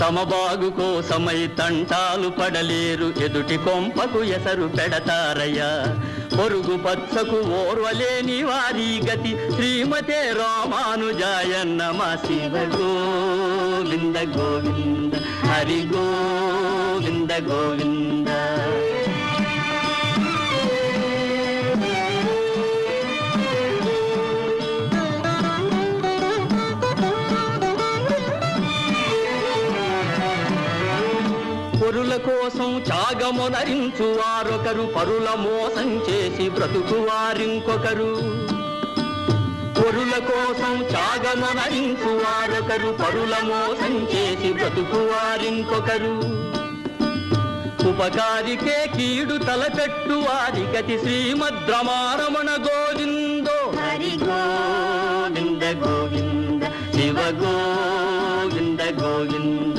తమ బాగు కోసమై తంటాలు పడలేరు, ఎదుటి కొంపకు ఎసరు పెడతారయ్యా. పొరుగు పచ్చకు ఓర్వలేని వారి గతి శ్రీమతే రామానుజాయ నమః. శివ గోవింద గోవింద హరి గోవింద గోవింద. పొరుల కోసం త్యాగమునరించు వారొకరు, పరుల మోసం చేసి బ్రతుకు వారింకొకరు. పొరుల కోసం త్యాగమునరించు వారొకరు, పరుల మోసం చేసి బ్రతుకు వారింకొకరు. ఉపకారికే కీడు తలపెట్టు వారి గతి శ్రీమద్రమారమణ గోవిందో హరి గోవింద గోవింద శివ గోవింద గోవింద.